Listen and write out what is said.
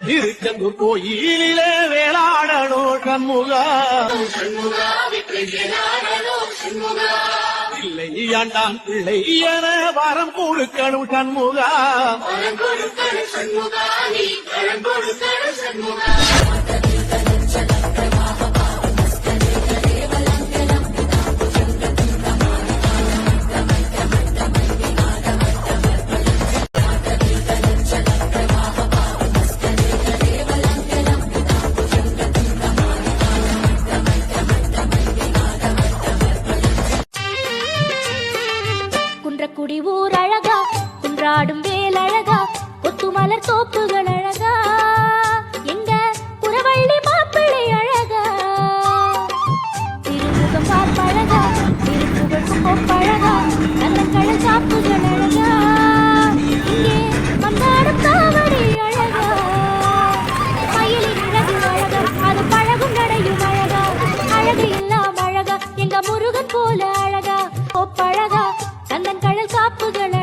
திருச்செந்தூர் கோயிலே வேளாடனோ சண்முகா பிள்ளை ஆண்டான் பிள்ளை என வரம் கொடுக்கணும் சண்முகா குன்றக்குடி ஊர் அழகா, குன்றாடும் வேல் அழகா, கொத்துமலர் தோப்புகள் அழகா, எங்க புறவள்ளி மாப்பிள்ளை அழகா, திருமுகம் பார்ப்பழகா, திருப்புகழ் கொப்பழகா, கண்ணக்கடல் சாப்புகள் அழகா, இங்கே வந்தாடும் தாவடி அழகா, மயிலின் அழகு அழகா, அது பழகும் நடையும் அழகா, அழகு எல்லாம் அழகா, எங்க முருகன் போல அழகா, கொப்பழகா, கண்ணன் கடல் காப்புகள்